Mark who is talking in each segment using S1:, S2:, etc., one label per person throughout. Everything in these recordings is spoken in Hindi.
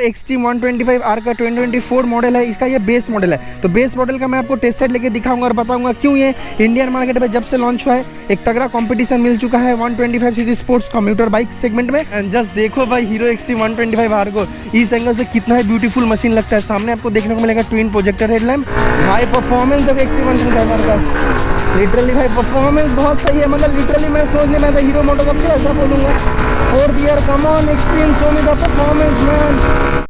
S1: एक्सट्रीम 125R का 2024 मॉडल है, इसका ये बेस मॉडल है। तो बेस मॉडल का मैं आपको टेस्ट साइड लेके दिखाऊंगा और बताऊंगा क्यों ये इंडियन मार्केट में जब से लॉन्च हुआ है एक तगड़ा कंपटीशन मिल चुका है 125cc sports commuter bike segment में। एंड जस्ट देखो भाई हीरो एक्सट्रीम 125R को इस एंगल से कितना ही ब्यूटीफुल मशीन लगता है। सामने आपको देखने को मिलेगा twin projector headlamp. High performance जब एक्सट्रीम 125R का लिटरली भाई परफॉर्मेंस बहुत सही है। मतलब लिटरली मैं सोचने में था हीरो मोटोकॉर्प के ऐसा बोलूँगा 4th year come on extreme show me the performance man.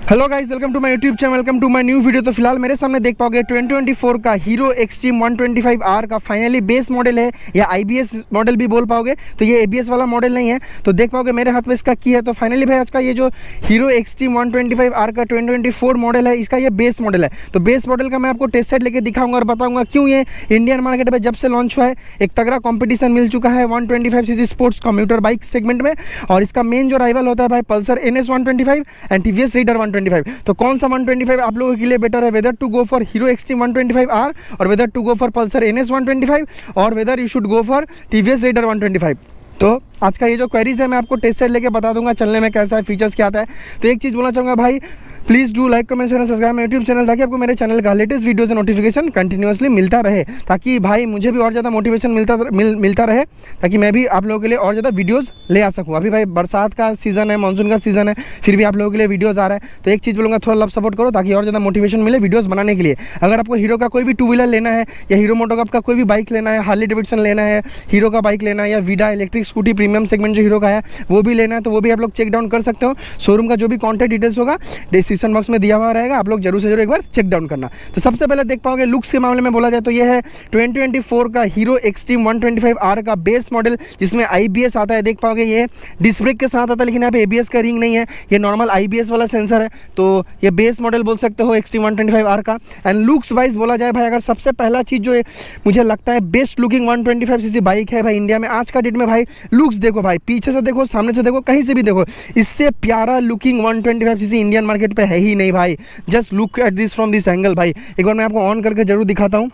S1: Hello guys, welcome to my YouTube channel, welcome to my new video. तो फिलहाल मेरे सामने देख पाओगे 2024 का हीरो एक्सट्रीम 125R का फाइनली बेस मॉडल है या IBS मॉडल भी बोल पाओगे। तो ये ABS वाला मॉडल नहीं है। तो देख पाओगे मेरे हाथ में इसका की है। तो फाइनली भाई आज का ये जो हीरो एक्सट्रीम 125R का 2024 मॉडल है इसका ये बेस मॉडल है। तो बेस मॉडल का मैं आपको टेस्ट साइड लेके दिखाऊंगा और बताऊंगा क्यों ये इंडियन मार्केट में जब से लॉन्च हुआ है एक तगड़ा कॉम्पिटिशन मिल चुका है 125cc sports commuter bike segment में। और इसका मेन जो राइवल होता है भाई Pulsar NS 125 and TVS Raider 125। तो कौन सा 125 आप लोगों के लिए बेटर है, whether to go for Hero Xtreme 125R और whether to go for Pulsar NS 125 और whether you should go for TVS Raider 125। तो आज का ये जो क्वेरीज है मैं आपको टेस्ट साइड लेके बता दूंगा चलने में कैसा है, फीचर्स क्या आता है। तो एक चीज़ बोलना चाहूँगा भाई, please do like comment share subscribe मेरा यूट्यूब चैनल ताकि आपको मेरे चैनल का लेटेस्ट वीडियोस और नोटिफिकेशन कंटिन्यूअसली मिलता रहे, ताकि भाई मुझे भी और ज़्यादा मोटिवेशन मिलता रहे, ताकि मैं भी आप लोगों के लिए और ज़्यादा वीडियोस ले आ सकूँ। अभी भाई बरसात का सीज़न है, मानसून का सीज़न है, फिर भी आप लोगों के लिए वीडियोज़ आ रहा है। तो एक चीज़ बोलूँगा, थोड़ा लव सपोर्ट करो ताकि और ज़्यादा मोटिवेशन मिले वीडियोज़ बनाने के लिए। अगर आपको हीरो का कोई भी 2 व्हीलर लेना है या हीरो मोटोकॉर्प का कोई भी बाइक लेना है, हार्ली डेविडसन लेना है, हीरो का बाइक लेना है या विडा इलेक्ट्रिक स्कूटी प्रीमियम सेगमेंट जो हीरो का है वो भी लेना है, तो वो भी आप लोग चेक डाउन कर सकते हो। शोरूम का जो भी कॉन्टैक्ट डिटेल्स होगा डिस्क्रिप्शन बॉक्स में दिया हुआ रहेगा, आप लोग जरूर से जरूर एक बार चेक डाउन करना। तो सबसे पहले देख पाओगे लुक्स के मामले में बोला जाए तो ये है 2024 का हीरो एक्सट्रीम 125R का बेस मॉडल जिसमें IBS आता है। देख पाओगे ये डिस्क ब्रेक के साथ आता है, लेकिन यहाँ पे ABS का रिंग नहीं है, ये नॉर्मल IBS वाला सेंसर है। तो ये बेस मॉडल बोल सकते हो एक्सट्रीम 125R का। एंड लुक्स वाइज बोला जाए भाई, अगर सबसे पहला चीज़ जो मुझे लगता है बेस्ट लुकिंग 125cc बाइक है भाई इंडिया में आज का डेट में, भाई लुक्स देखो भाई, पीछे से देखो, सामने से देखो, कहीं से भी देखो, इससे प्यारा लुकिंग 125cc इंडियन मार्केट पे है ही नहीं भाई। Just look at this from this angle भाई। एक बार मैं आपको ऑन करके जरूर दिखाता हूँ,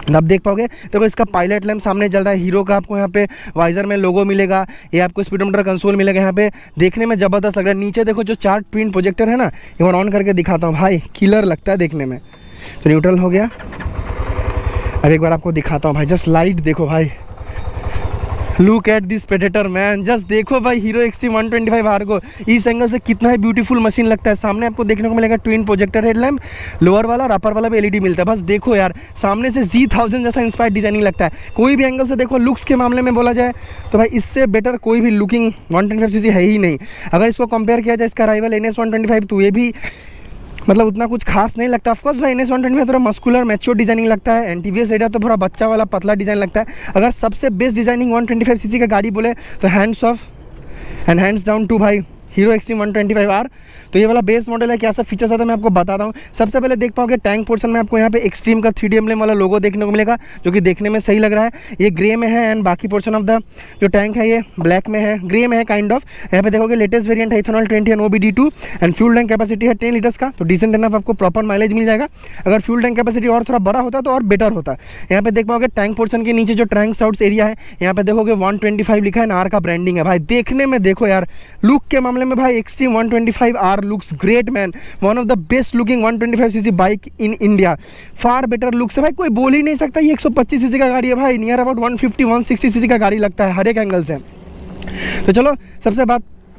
S1: आप देख पाओगे। देखो इसका पायलट लैंप सामने जल रहा है, हीरो का आपको यहाँ पे वाइजर में लोगो मिलेगा, ये आपको स्पीडोमीटर कंसोल मिलेगा यहाँ पे, देखने में ज़बरदस्त लग रहा है। नीचे देखो जो 4 ट्विन प्रोजेक्टर है ना, एक बार ऑन करके दिखाता हूँ भाई, किलर लगता है देखने में। तो न्यूट्रल हो गया, अब एक बार आपको दिखाता हूँ भाई, जस्ट लाइट देखो भाई, look at this predator man. Just देखो भाई हीरो एक्सट्रीम 125R को इस एंगल से कितना ही ब्यूटीफुल मशीन लगता है। सामने आपको देखने को मिलेगा ट्विन प्रोजेक्टर हेडलैम्प, लोअर वाला और अपर वाला भी LED मिलता है। बस देखो यार, सामने से G1000 जैसा इंस्पायर्ड डिजाइनिंग लगता है। कोई भी एंगल से देखो, लुक्स के मामले में बोला जाए तो भाई इससे बेटर कोई भी लुकिंग 125cc है ही नहीं। अगर इसको कंपेयर किया जाए इसका राइवल NS 125 तो ये भी मतलब उतना कुछ खास नहीं लगता। ऑफकोर्स भाई NS 125 थोड़ा मस्कुलर मैच्योर डिजाइनिंग लगता है, एंड TVS Raider तो थोड़ा बच्चा वाला पतला डिज़ाइन लगता है। अगर सबसे बेस्ट डिजाइनिंग 125cc का गाड़ी बोले तो hands off and hands down to भाई हीरो एक्सट्रीम 125R। तो ये वाला बेस मॉडल है, क्या सब फीचर्स आता है मैं आपको बताता हूँ। सबसे पहले देख पाओगे टैंक पोर्शन में आपको यहाँ पे एक्सट्रीम का 3D एम्ब्लेम वाला लोगो देखने को मिलेगा, जो कि देखने में सही लग रहा है। ये ग्रे में है एंड बाकी पोर्शन ऑफ द जो टैंक है ये ब्लैक में है, ग्रे में है काइंड ऑफ। यहाँ पे देखोगे लेटेस्ट वेरिएंट है ethanol 20 and OBD2 and fuel tank capacity है 10 लीटर्स का। तो डिसेंट एनफ आपको प्रॉपर माइलेज मिल जाएगा। अगर फ्यूल टैंक कैपेसिटी और थोड़ा बड़ा होता तो और बेटर होता। यहाँ पे देख पाओगे टैंक पोर्शन के नीचे जो टैंक साउट्स एरिया है, यहाँ पे देखोगे 125 लिखा है, R का ब्रांडिंग है भाई। देखने में देखो यार, लुक के मामले में भाई extreme 125R looks great man, one of the best looking 125cc bike in India. Far better look से भाई कोई बोल ही नहीं सकता ये 125cc का गाड़ी है भाई, नियर अबाउट 150-160cc का गाड़ी लगता है हर एक एंगल से। तो चलो सबसे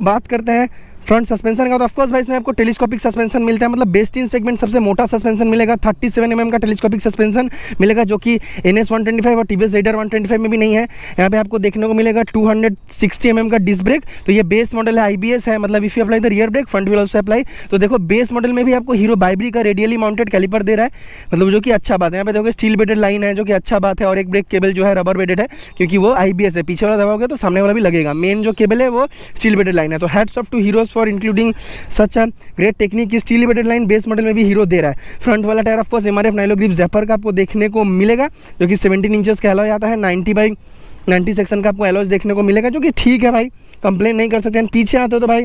S1: बात करते हैं फ्रंट सस्पेंशन का। तो ऑफकोर्स भाई इसमें आपको टेलीस्कोपिक सस्पेंशन मिलता है, मतलब बेस्ट इन सेगमेंट सबसे मोटा सस्पेंशन मिलेगा। 37 mm का टेलीस्कोपिक सस्पेंशन मिलेगा, जो कि NS 125 और TVS Raider 125 में भी नहीं है। यहाँ पे आपको देखने को मिलेगा 260 mm का डिस्क ब्रेक। तो ये बेस मॉडल है, IBS है, मतलब if you apply the rear brake front will also apply. तो देखो बेस मॉडल में भी आपको हीरो बाइब्री का रेडियली माउंटेड कैलिपर दे रहा है, मतलब जो कि अच्छा बात है। यहाँ पे देखो स्टील बेडेड लाइन है, जो कि अच्छा बात है, और एक ब्रेक केबल जो है रबर बेडेड है, क्योंकि वो IBS है। पीछे वाला दबाओगे तो सामने वाला भी लगेगा। मेन जो केबल है वो स्टील बेडेड लाइन है। तो hats off to Hero's for including such a great technique. Steel bedded line base model में भी हीरो दे रहा है। फ्रंट वाला tyre of course MRF nylo grip zapper का आपको देखने को मिलेगा, जो कि 17 इंचेस का एलॉय आता है। 90/90 सेक्शन का आपको एलॉय देखने को मिलेगा, जो कि ठीक है भाई, कंप्लेन नहीं कर सकते हैं। पीछे आते हो तो भाई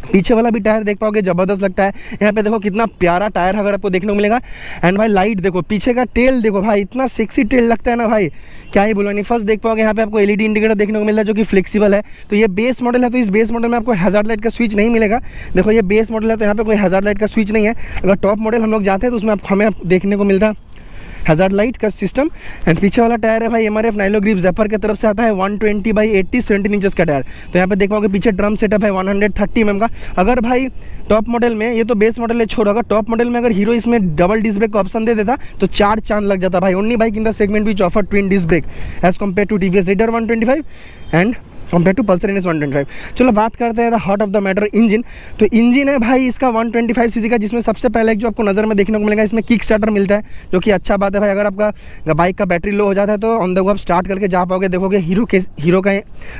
S1: पीछे वाला भी टायर देख पाओगे जबरदस्त लगता है। यहाँ पे देखो कितना प्यारा टायर अगर आपको देखने को मिलेगा। एंड भाई लाइट देखो, पीछे का टेल देखो भाई, इतना सेक्सी टेल लगता है ना भाई, क्या ही बोलो। नहीं फर्स्ट देख पाओगे यहाँ पे आपको एलईडी इंडिकेटर देखने को मिलता है जो कि फ्लेक्सिबल है। तो ये बेस मॉडल है, तो इस बेस मॉडल में आपको हैजार्ड लाइट का स्विच नहीं मिलेगा। देखो ये बेस मॉडल है तो यहाँ पे कोई हैजार्ड लाइट का स्विच नहीं है। अगर टॉप मॉडल हम लोग जाते हैं तो उसमें हमें देखने को मिलता है हैजार्ड लाइट का सिस्टम। एंड पीछे वाला टायर है भाई एमआरएफ नाइलो ग्रिप ज़ेपर की तरफ से आता है 120/80 17 इंचेस का टायर। तो यहाँ पे देख पाओगे पीछे ड्रम सेटअप है 130 mm का। अगर भाई टॉप मॉडल में, ये तो बेस मॉडल है छोड़ो, अगर टॉप मॉडल में अगर हीरो इसमें डबल डिस्क ब्रेक का ऑप्शन दे देता तो 4 चांद लग जाता भाई। Only bike in the segment which offer twin disc brake as compare to TVS Raider 125 and compare to Pulsar NS 125। चलो बात करते हैं the heart of the matter, engine. तो इंजन है भाई इसका 125 सीसी का, जिसमें सबसे पहले एक जो आपको नज़र में देखने को मिलेगा इसमें किक स्टार्टर मिलता है, जो कि अच्छा बात है भाई। अगर आपका बाइक का बैटरी लो हो जाता है तो ऑन द गो आप स्टार्ट करके जा पाओगे। देखोगे हीरो का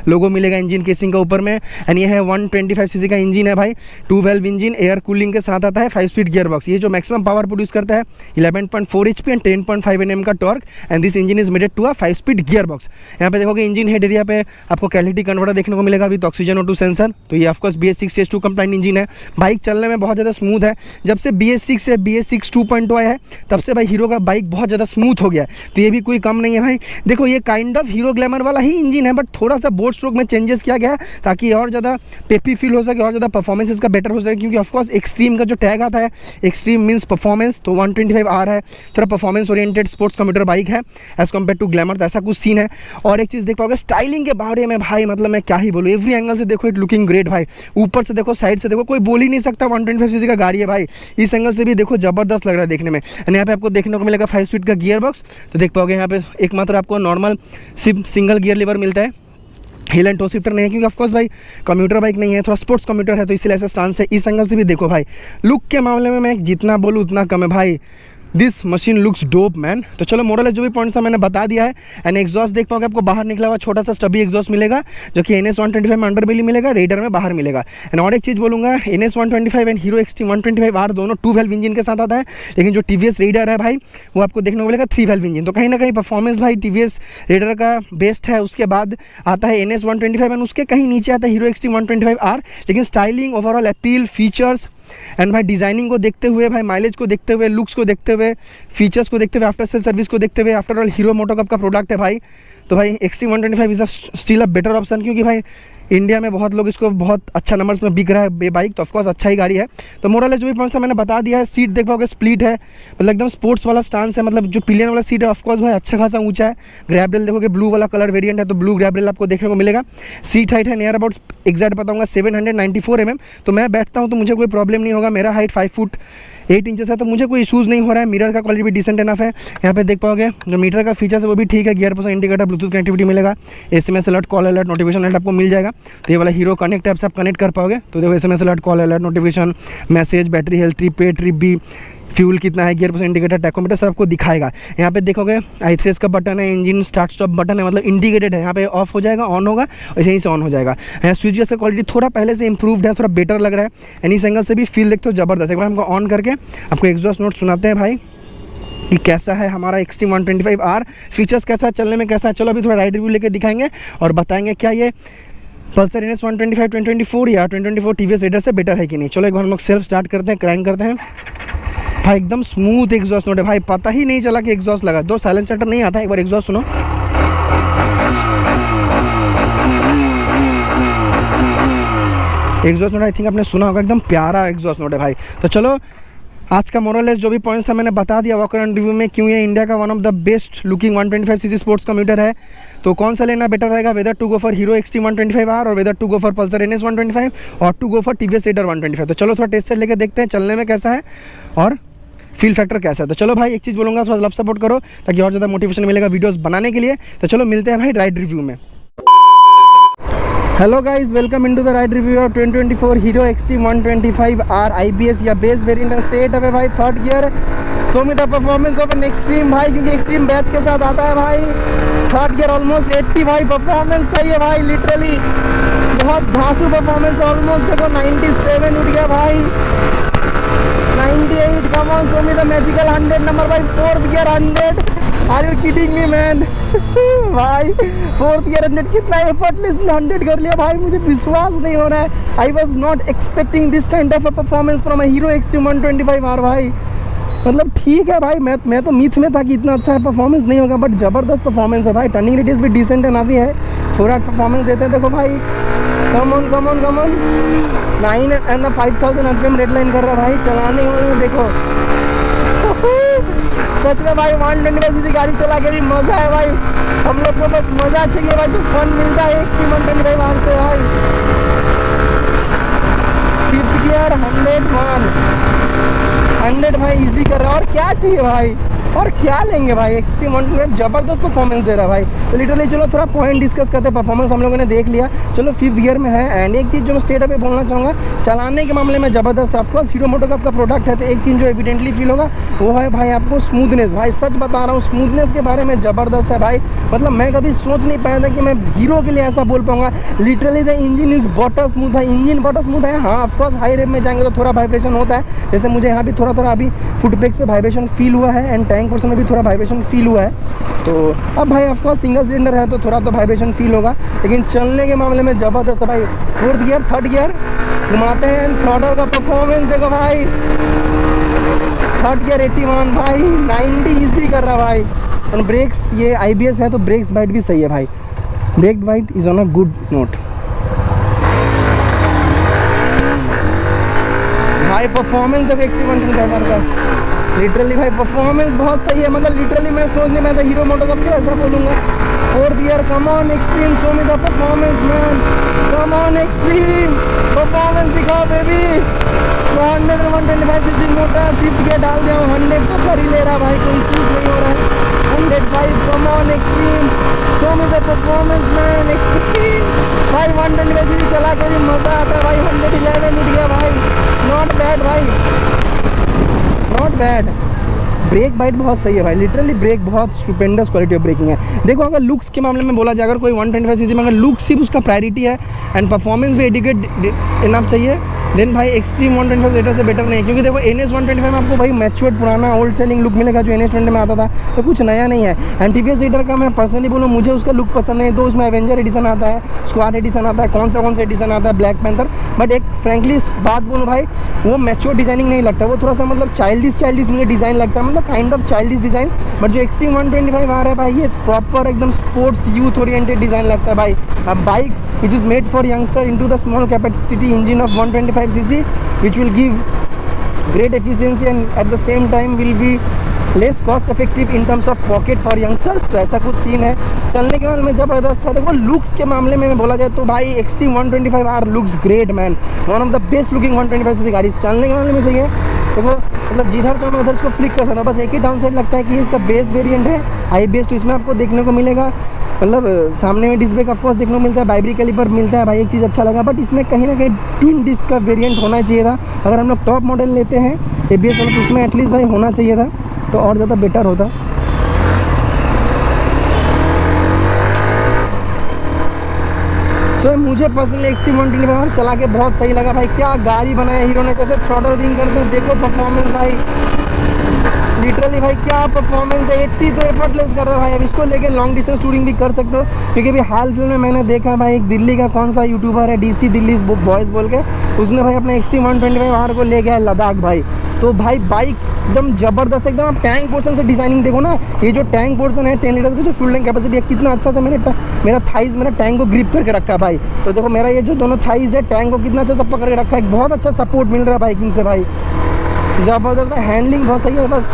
S1: लोगो मिलेगा इंजन केसिंग का ऊपर में। एंड ये है 125 सीसी का इंजन है भाई, 2 valve इंजन, एयर कूलिंग के साथ आता है, 5 स्पीड गियर बॉक्स। ये जो मैक्सिमम पावर प्रोड्यूस करता है 11.4 HP एंड 10.5 Nm का torque. And this engine is mated to a 5 speed gear box. यहाँ पे देखोगे इंजन हेड एरिया पे आपको कैलिटी कन्वर्टर देखने को मिलेगा विद ऑक्सीजन O2 सेंसर। तो ये of course BS6 CS2 complaint engine है। बाइक चलने में बहुत ज़्यादा स्मूथ है। जब से BS6 से BS6 2.0 आया है तब से भाई हीरो का बाइक बहुत ज़्यादा स्मूथ हो गया है। तो ये भी कोई कम नहीं है भाई। देखो ये काइंड ऑफ हीरो ग्लैमर वाला ही इंजन है, बट थोड़ा सा बोर्ड स्ट्रोक में चेंजेस किया गया है ताकि और ज़्यादा पेपी फील हो सके, और ज़्यादा परफॉर्मेंस इसका बेटर हो सके। क्योंकि ऑफकोर्स एक्सट्रीम का जो टैग आता है, एक्सट्रीम मीन्स परफॉर्मेंस, तो 125R है, थोड़ा performance oriented sports commuter bike है एज कम्पेयर टू ग्लैमर। तो ऐसा कुछ सीन है। और एक चीज़ देख पाओगे स्टाइलिंग के बारे में भाई, मतलब मैं क्या ही बोलूँ, एवरी एंगल से देखो इट लुकिंग ग्रेट भाई। ऊपर से देखो, साइड से देखो, कोई बोल ही नहीं सकता 125 सीसी का गाड़ी है भाई। इस एंगल से भी देखो जबरदस्त लग रहा है देखने में। एंड यहाँ पे आपको देखने को मिलेगा 5 स्पीड का गियर बॉक्स। तो देख पाओगे यहाँ पे एकमात्र आपको नॉर्मल सिंगल गियर लीवर मिलता है, हिल एंड टो शिफ्टर नहीं है, क्योंकि ऑफकोर्स भाई कम्यूटर बाइक नहीं है, थोड़ा स्पोर्ट्स कम्यूटर है, तो इसलिए ऐसा स्टांस है। इस एंगल से भी देखो भाई, लुक के मामले में मैं जितना बोलूँ उतना कम है भाई। This machine looks dope man. तो चलो मोरल जो भी पॉइंट्स मैंने बता दिया है। एंड एग्जॉस्ट देख पाओगे आपको बाहर निकला हुआ छोटा सा स्टबी एग्जॉस्ट मिलेगा, जो कि NS 125 में अंडर बेली मिलेगा, रेडर में बाहर मिलेगा। एंड और एक चीज़ बोलूँगा, NS 125 and hero XT 125R दोनों 2 valve इंजन के साथ आता है। लेकिन जो TVS रेडर है भाई वो आपको देखने को मिलेगा 3 valve इंजन। तो कहीं ना कहीं परफॉर्मेंस भाई TVS रेडर का बेस्ट है। उसके बाद आता है NS 125 एंड उसके कहीं नीचे आता है हीरो XT 125R। लेकिन styling, overall appeal, features and भाई डिज़ाइनिंग को देखते हुए, भाई माइलेज को देखते हुए, लुक्स को देखते हुए, फीचर्स को देखते हुए, आफ्टर सेल सर्विस को देखते हुए, आफ्टर ऑल हीरो मोटोकप का प्रोडक्ट है भाई। तो भाई XT 125 is still a better option, क्योंकि भाई इंडिया में बहुत लोग इसको बहुत अच्छा नंबर्स में बिक रहा है बाइक। तो ऑफकोर्स अच्छा ही गाड़ी है। तो मोरल जो भी पॉइंट्स मैंने बता दिया है। सीट देख पाओगे स्प्लिट है, मतलब एकदम स्पोर्ट्स वाला स्टांस है, मतलब जो पिलियन वाला सीट है ऑफकोर्स भाई अच्छा खासा ऊंचा है। ग्रैब रेल देखोगे ब्लू वाला कलर वेरिएंट है, तो ब्लू ग्रैब रेल आपको देखने को मिलेगा। सीट हाइट है नियर अबाउट एग्जैक्ट बताऊंगा 794 mm। तो मैं बैठता हूँ तो मुझे कोई प्रॉब्लम नहीं होगा। मेरा हाइट 5 फुट 8 इंचेस है, तो मुझे कोई इशूज़ नहीं हो रहा है। मिरर का क्वालिटी भी डिसेंट इनफ है। यहाँ पे देख पाओगे जो मीटर का फीचर्स है वो भी ठीक है। Gear position indicator, Bluetooth connectivity मिलेगा, SMS alert, call alert, notification alert आपको मिल जाएगा। तो ये वाला हीरो कनेक्ट ऐप से आप कनेक्ट कर पाओगे। तो देखो SMS alert, call alert, notification, message, battery health, trip A, trip B, fuel कितना है, गियर पोजिशन इंडिकेटर, टैकोमीटर सब आपको दिखाएगा। यहाँ पे देखोगे i3 का बटन है, इंजन स्टार्ट स्टॉप बटन है, मतलब इंडिकेटेड है। यहाँ पे ऑफ हो जाएगा, ऑन होगा, और यहीं से ऑन हो जाएगा। यहाँ स्विचेस का क्वालिटी थोड़ा पहले से इंप्रूव्ड है, थोड़ा बेटर लग रहा है। एंड इस एंगल से भी फील देखते हो जबरदस्त। एक बार हमको ऑन करके आपको एग्जॉस्ट नोट सुनाते हैं भाई कि कैसा है हमारा XT 125R, फीचर्स कैसा है, चलने में कैसा है। चलो अभी थोड़ा राइड रिव्यू लेके दिखाएंगे और बताएंगे क्या ये पल्सर NS 125 2024 या 2024 TVS रेडर से बेटर है कि नहीं। चलो एक बार हम लोग सेल्फ स्टार्ट करते हैं, क्रैंक करते हैं भाई। एकदम स्मूथ एग्जॉस्ट नोट है भाई, पता ही नहीं चला कि एग्जॉस्ट लगा। दो साइलेंस स्टार्टर नहीं आता, एक बार एग्जॉस्ट सुनो। एग्जॉस्ट नोट आई थिंक आपने सुना होगा, एकदम प्यारा एग्जॉस्ट नोट है भाई। तो चलो आज का मोरल है जो भी पॉइंट्स था मैंने बता दिया वॉक अराउंड रिव्यू में, क्यों ये इंडिया का one of the best looking 125 CC sports commuter है। तो कौन सा लेना बेटर रहेगा, whether to go for Hero XT 125R और whether to go for Pulsar NS 125 और to go for TVS Raider 125। तो चलो थोड़ा टेस्ट सेट लेके देखते हैं चलने में कैसा है और फील फैक्टर कैसा है। तो चलो भाई एक चीज़ बोलूँगा, थोड़ा लव सपोर्ट करो ताकि और ज़्यादा मोटिवेशन मिलेगा वीडियोज़ बनाने के लिए। तो चलो मिलते हैं भाई राइड रिव्यू में। Hello guys, welcome into the ride review of 2024 hero XT 125R IBS या बेस वेरिएंट स्ट्रेट अवे भाई, third gear. Show me the performance of an extreme भाई, क्योंकि एक्सट्रीम बैच के साथ आता है भाई। थर्ड गियर ऑलमोस्ट 80 भाई, परफॉर्मेंस सही है भाई, लिटरली बहुत धांसू परफॉर्मेंस। ऑलमोस्ट देखो 97 उठ गया भाई, 98। Come on, show me the magical 100 number भाई, fourth gear 100। Are you kidding me man. भाई 4th ईयर 100 कितना एफर्टलेसली 100 कर लिया भाई, मुझे विश्वास नहीं हो रहा है। I was not expecting this kind of a performance from a hero Xtreme 125R भाई। मतलब ठीक है भाई, मैं तो मीथ में था कि इतना अच्छा परफॉर्मेंस नहीं होगा, बट ज़बरदस्त परफॉर्मेंस है भाई। टर्निंग रेडियस भी डिसेंट है, काफ़ी है, थोड़ा परफॉर्मेंस देते हैं। देखो भाई, come on 9 and 5000 RPM red line कर रहा है भाई, चलाने में देखो सच में भाई 125cc गाड़ी चला के भी मज़ा है भाई। हम लोग को बस मज़ा चाहिए भाई, तो फन मिलता है एक्सट्रीम 125R से भाई। 5th गियर 100 भाई इजी कर रहा है, और क्या चाहिए भाई, और क्या लेंगे भाई। एक्सट्रीम 125 ज़बरदस्त परफॉर्मेंस दे रहा है भाई। तो लिटरली चलो थोड़ा पॉइंट डिस्कस करते हैं। परफॉर्मेंस हम लोगों ने देख लिया, चलो 5th गियर में है। एंड एक चीज़ जो मैं स्ट्रेट अप बोलना चाहूँगा, चलाने के मामले में ज़बरदस्त है। ऑफकोर्स हीरो मोटो का आपका प्रोडक्ट है, तो एक चीज़ जो एविडेंटली फील होगा वो है भाई आपको स्मूथनेस। भाई सच बता रहा हूँ, स्मूथनेस के बारे में ज़बरदस्त है भाई। मतलब मैं कभी सोच नहीं पाया था कि मैं हीरो के लिए ऐसा बोल पाऊँगा। Literally the engine is butter smooth है, इंजन बॉटर स्मूथ है। हाँ ऑफकोर्स हाई रेप में जाएंगे तो थोड़ा वाइब्रेशन होता है, जैसे मुझे यहाँ भी थोड़ा अभी फुट पेक्स पे वाइब्रेशन फील हुआ है, एंड टैंक पोर्शन में भी थोड़ा वाइब्रेशन फील हुआ है। तो अब भाई ऑफकोर्स सिंगल सिलेंडर है तो थोड़ा तो वाइब्रेशन फील होगा, लेकिन चलने के मामले में ज़बरदस्त है भाई। 4th गियर 3rd गियर घुमाते हैं, एंड थ्रॉटल का परफॉर्मेंस देखो भाई। 3rd गियर 81 भाई, 90 इजी कर रहा भाई। एंड ब्रेक्स ये IBS है तो ब्रेक्स बाइट भी सही है भाई, brake bite is on a good note भाई। परफॉर्मेंस देखो एक्सट्रीम 125R का, लिटरली भाई परफॉर्मेंस बहुत सही है। मतलब लिटरली मैं सोच नहीं पाया था हीरो मोटो का ऐसा बोलूँगा। 4th gear come on extreme, show me the performance man, come on extreme performance दिखाओ baby. 125cc motor, 5th gear डाल दिया, 100 तो कर ही ले रहा भाई, कोई इश्यूज नहीं हो रहा है। 105 कम on extreme, show me the performance man extreme भाई। 125cc चला के भी मज़ा आता है भाई। 111 उठ गया भाई, नॉट बैड भाई, नॉट बैड। ब्रेक बाइट बहुत सही है भाई, लिटरली ब्रेक बहुत स्टुपेंडस क्वालिटी ऑफ ब्रेकिंग है। देखो अगर लुक्स के मामले में बोला जाए, अगर कोई 125cc में अगर लुक सिर्फ उसका प्रायोरिटी है एंड परफॉर्मेंस भी एडिकेट इनफ चाहिए, देन भाई एक्सट्रीम 125 लेटर से बेटर नहीं है। क्योंकि देखो NS 125 में आपको भाई मैच्योर्ड पुराना ओल्ड सेलिंग लुक मिलेगा, जो NS 20 में आता था, तो कुछ नया नहीं है। एंड TVS रेडर का मैं पर्सनली बोलूँ, मुझे उसका लुक पसंद नहीं, तो उसमें एवेंजर एडिशन आता है, स्क्वाड एडिशन आता है, कौन सा एडिशन आता है, ब्लैक पैंथर। बट एक फ्रेंकली बात बोलूँ भाई, वो मैच्योर डिजाइनिंग नहीं लगता, वो थोड़ा सा मतलब चाइल्डिश मुझे डिज़ाइन लगता है, मतलब kind of childish design. But जो एक्सट्रीम 125 आ रहा है भाई, ये प्रॉपर एकदम स्पोर्ट्स यूथ ओरिएंटेड डिज़ाइन लगता है भाई। अब bike which is made for youngster into the small capacity engine of 125cc, which will give great efficiency and at the same time will be less cost effective in terms of pocket for youngsters. तो ऐसा कुछ सीन है। चलने के मामले में ज़बरदस्त है। देखो लुक्स के मामले में बोला जाए तो भाई extreme 125R looks great man, one of the best looking 125cc गाड़ी। चलने के मामले में सही है। देखो मतलब जिधर तो मैं उधर इसको फ्लिक कर सकता हूँ, बस एक ही डाउन साइड लगता है कि इसका बेस वेरिएंट है हाई बेस, तो इसमें आपको देखने को मिलेगा मतलब सामने में डिस्क ब्रेक ऑफकोर्स देखने को मिलता है, बाइब्री कैलिपर मिलता है भाई, एक चीज़ अच्छा लगा। बट इसमें कहीं ना कहीं ट्विन डिस्क का वेरिएंट होना चाहिए था। अगर हम लोग टॉप मॉडल लेते हैं ABS वाला, तो उसमें एटलीस्ट भाई होना चाहिए था, तो और ज़्यादा बेटर होता। सो मुझे पर्सनली एक्सट्रीम 125R चला के बहुत सही लगा भाई। क्या गाड़ी बनाया हीरो ने, कैसे थ्रॉटल रिंग करते हैं, देखो परफॉर्मेंस भाई, लिटरली भाई क्या परफॉर्मेंस है। 80 तो एफर्टलेस कर रहा है भाई। अब इसको लेके लॉन्ग डिस्टेंस टूरिंग भी कर सकते हो, क्योंकि अभी हाल फिल्म में मैंने देखा भाई, एक दिल्ली का कौन सा यूट्यूबर है DC दिल्ली बॉयज़ बोल के, उसने भाई अपने एक्सट्रीम 125R को ले गया लद्दाख भाई। तो भाई बाइक एकदम ज़बरदस्त, एकदम आप टैंक पोर्शन से डिज़ाइनिंग देखो ना, ये जो टैंक पोर्शन है 10 लीटर की जो फ्यूल टैंक कैपेसिटी है, कितना अच्छा से मेरा थाइज मैंने टैंक को ग्रिप करके रखा है भाई। तो देखो मेरा ये जो दोनों थाइज है टैंक को कितना अच्छा से पकड़ के रखा है, बहुत अच्छा सपोर्ट मिल रहा है बाइकिंग से भाई, ज़बरदस्त भाई। हैंडलिंग बहुत सही है, बस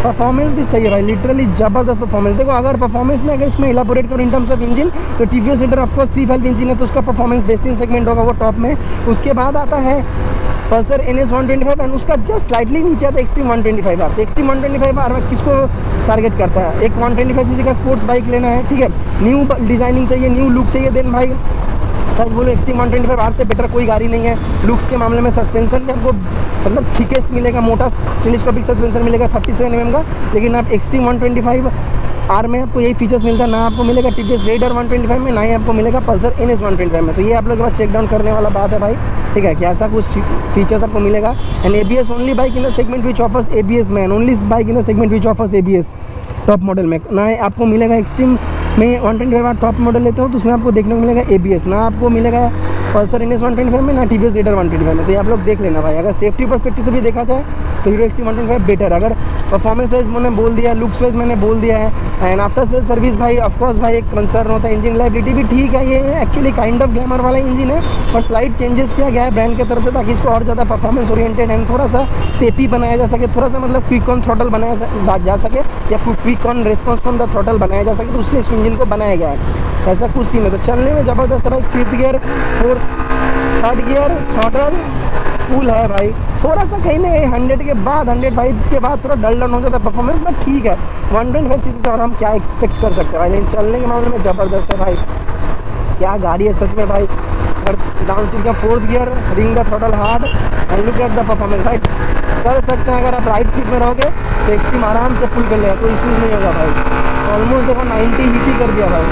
S1: परफॉर्मेंस भी सही है भाई, लिटरली ज़बरदस्त परफॉर्मेंस। देखो अगर परफॉर्मेंस में अगर इसमें इलाबोरेट करूँ इन टर्म्स ऑफ इंजन, तो TVS रेडर ऑफकोर्स 3.5 इंजन है, तो उसका परफॉर्मेंस बेस्ट इन सेगमेंट होगा वो टॉप में। उसके बाद आता है पल्सर NS 125 एंड उसका जस्ट स्लाइटली नीचे आता है एक्सट्रीम 125R। तो एक्सट्रीम 125R में किसको टारगेट करता है, एक 125cc का स्पोर्ट्स बाइक लेना है, ठीक है, न्यू डिज़ाइनिंग चाहिए, न्यू लुक चाहिए, देन भाई सच बोलो एक्सट्रीम 125R से बेटर कोई गाड़ी नहीं है। लुक्स के मामले में सस्पेंशन में आपको मतलब थिकेस्ट मिलेगा, मोटा टेलीस्कोपिक सस्पेंशन मिलेगा 37 mm का, लेकिन आप एक्सट्रीम 125R में आपको यही फीचर्स मिलता है, ना आपको मिलेगा TVS रेडर 125 में, ना ही आपको मिलेगा पल्सर NS 125 में। तो ये आप लोग के पास चेक डाउन करने वाला बात है भाई, ठीक है, कि ऐसा कुछ फीचर्स आपको मिलेगा। And ABS only bike in the segment which offers ABS man, only bike in the segment which offers ABS। Top model में ना आपको मिलेगा एक्सट्रीम में 125R टॉप मॉडल लेते हो तो उसमें आपको देखने को मिलेगा ABS, ना आपको मिलेगा पल्सर NS 125 में, ना TVS Raider 125 में। तो ये आप लोग देख लेना भाई। अगर सेफ्टी पर्सपेक्टिव से भी देखा जाए तो हीरो एक्सट्रीम 125 बेटर। अगर परफॉर्मेंस वाइज मैंने बोल दिया, लुक्स वाइज मैंने बोल दिया है, एंड आफ्टर सेल सर्विस भाई ऑफकोर्स भाई एक कंसर्न होता है। इंजन रिलायबिलिटी भी ठीक है, ये एक्चुअली काइंड ऑफ ग्लैमर वाला इंजन है, और स्लाइड चेंजेस किया गया है ब्रांड की तरफ से ताकि इसको और ज़्यादा परफॉर्मेंस ओरिएंटेड एंड थोड़ा सा पेपी बनाया जा सके, थोड़ा सा मतलब क्विक ऑन थ्रॉटल बनाया जा सके, या quick on response from the throttle बनाया जा सके, तो इसलिए इस इंजन को बनाया गया है। ऐसा कुछ सीन है। तो चलने में ज़बरदस्त है भाई। 5th gear, 3rd gear, throttle cool है भाई। थोड़ा सा कहीं ना कहीं 100 के बाद 105 के बाद थोड़ा डल डाउन हो जाता है परफॉर्मेंस, बट ठीक है 125 सीसी से और हम क्या एक्सपेक्ट कर सकते हैं भाई। लेकिन चलने के मामले में ज़बरदस्त है भाई, क्या गाड़ी है सच में भाई। अगर डाउन स्विंग का 4th gear, ring the throttle hard and look at the performance भाई, कर सकते हैं। अगर आप राइट स्पीड में रहोगे तो एक्सट्रीम आराम से पुल कर लेगा, कोई इशूज़ नहीं होगा भाई। ऑलमोस्ट देखो 90 हिट ही कर दिया भाई।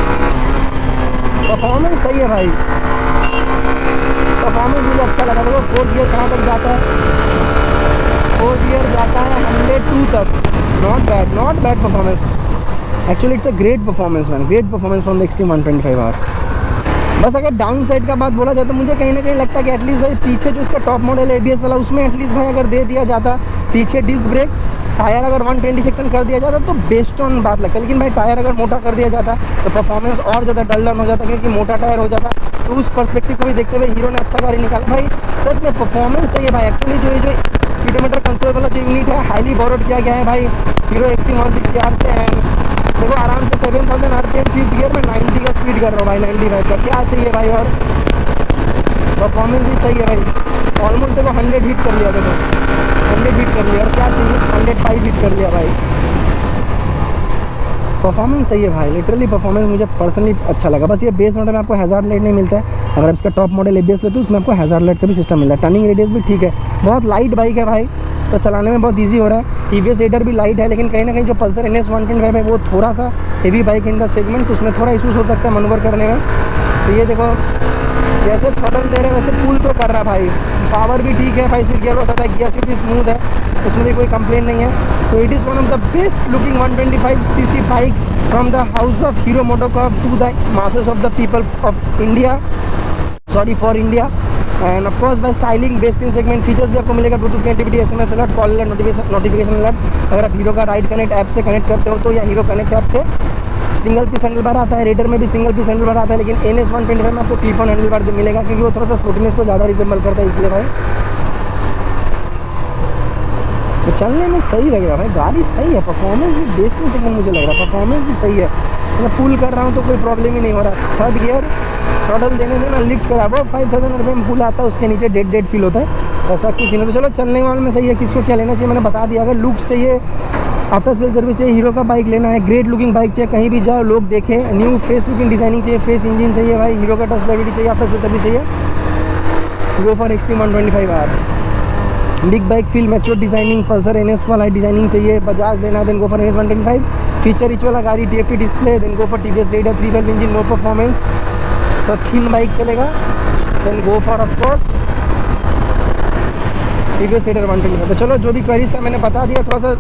S1: परफॉर्मेंस सही है भाई, परफॉर्मेंस मुझे अच्छा लगा। देखो 4th गियर कहाँ तक जाता है, 4th गियर जाता है 102 तक। Not bad performance, actually it's a great performance man, great performance from the extreme 125R। बस अगर डाउन साइड का बात बोला जाए तो मुझे कहीं ना कहीं लगता है कि एटलीस्ट भाई पीछे जो इसका टॉप मॉडल है ABS वाला, उसमें एटलीस्ट भाई अगर दे दिया जाता पीछे डिस्क ब्रेक, टायर अगर 120 सेक्शन कर दिया जाता तो बेस्ट ऑन बात लगता है। लेकिन भाई टायर अगर मोटा कर दिया जाता तो परफॉर्मेंस और ज़्यादा डल डाउन हो जाता, क्योंकि मोटा टायर हो जाता। तो उस पर्सपेक्टिव को भी देखते हुए हीरो ने अच्छा गाड़ी निकाला भाई। सच में परफॉर्मेंस सही है भाई। एक्चुअली जो स्पीडोमीटर कंट्रोल वाला जो यूनिट है हाईली बोरोड किया गया है भाई हीरो एक्सट्रीम 160R से। एंड देखो आराम से 7000 RPM 5th गियर में 90 का स्पीड कर रहा हूँ भाई, 95 का। क्या चाहिए भाई, और परफॉर्मेंस भी सही है भाई। ऑलमोस्ट देखो 100 हिट कर लिया, देखो 100 हिट कर लिया, और क्या चाहिए 105 हिट कर लिया भाई। परफॉर्मेंस सही है भाई, लिटरली परफॉर्मेंस मुझे पर्सनली अच्छा लगा। बस ये बेस मॉडल में आपको हैजार्ड लाइट नहीं मिलता है। अगर आप इसका टॉप मॉडल ABS लेते हो उसमें आपको हैजार्ड लाइट का भी सिस्टम मिलता है। टर्निंग रेडियस भी ठीक है, बहुत लाइट बाइक है भाई, तो चलाने में बहुत ईजी हो रहा है। TVS Raider भी लाइट है, लेकिन कहीं ना कहीं जो पल्सर NS 125 है वो थोड़ा सा heavy bike in the segment, उसमें थोड़ा इशूज़ हो सकता है मनोवर करने में। तो ये देखो जैसे थ्रॉटल दे रहे हैं वैसे पुल तो कर रहा है भाई। पावर भी ठीक है, 5 स्पीड गियर होता है, गियर सीट भी स्मूथ है, उसमें भी कोई कंप्लेन नहीं है। तो it is one of the best looking 125cc bike from the house of Hero MotoCorp to the masses of the people of India, sorry for India. And of course by styling best in segment. Features भी आपको मिलेगा, Bluetooth connectivity, SMS alert, call alert, notification alert. अगर आप हीरो का राइड कनेक्ट ऐप से कनेक्ट करते हो तो, या हीरो कनेक्ट ऐप से सिंगल पीस हैंडल बार आता है। रेडर में भी सिंगल पीस हैंडल बार आता है, लेकिन NS 125 में आपको क्लिप ऑन हैंडल बार मिलेगा, क्योंकि वो थोड़ा सा स्पोर्टीनेस को ज़्यादा रिजेंबल करता है, इसलिए भाई तो चलने में सही लगेगा भाई। गाड़ी सही है, परफॉर्मेंस भी बेस्ट इन सेगमेंट मुझे लग रहा है, परफॉर्मेंस भी सही है। मैं पुल कर रहा हूँ तो कोई प्रॉब्लम ही नहीं हो रहा। 3rd गियर थ्रॉटल देने से ना लिफ्ट करा, वो 5000 RPM पुल आता है, उसके नीचे डेड फील होता है, ऐसा कुछ नहीं। तो चलो चलने वाले में सही है, किसको क्या लेना चाहिए मैंने बता दिया। अगर लुक्स चाहिए, आफ्टर सेल सर्विस चाहिए, हीरो का बाइक लेना है, ग्रेट लुकिंग बाइक चाहिए, कहीं भी जाओ लोग देखें, न्यू फेस लुकिंग डिजाइनिंग चाहिए, फेस इंजन चाहिए भाई, हीरो का टच लाइबिलिटी चाहिए, आफ्टर सेल सर्विस चाहिए, go for Xtreme 125R। Big bike feel mature designing, Pulsar NS वाला डिजाइनिंग चाहिए, बजाज लेना है, then go for NS 125। Feature rich वाला गाड़ी, TFT display, then go for TVS Raider 312 engine, no performance, तो थीन बाइक चलेगा, then go for of course TVS Raider 125। तो चलो जो भी क्वेरीज था मैंने बता दिया, थोड़ा सा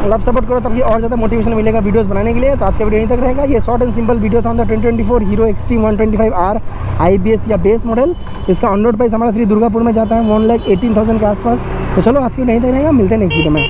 S1: लव सपोर्ट करो तब ये और ज़्यादा मोटिवेशन मिलेगा वीडियोस बनाने के लिए। तो आज का वीडियो यहीं तक रहेगा। ये शॉर्ट एंड सिंपल वीडियो था on the 2024 hero Xtreme 125R IBS या बेस मॉडल। इसका ऑन रोड प्राइस हमारा श्री दुर्गापुर में जाता है 1,18,000 के आसपास। तो चलो आज की वीडियो यहीं तक रहेगा, मिलते हैं नेक्स्ट वीडियो में।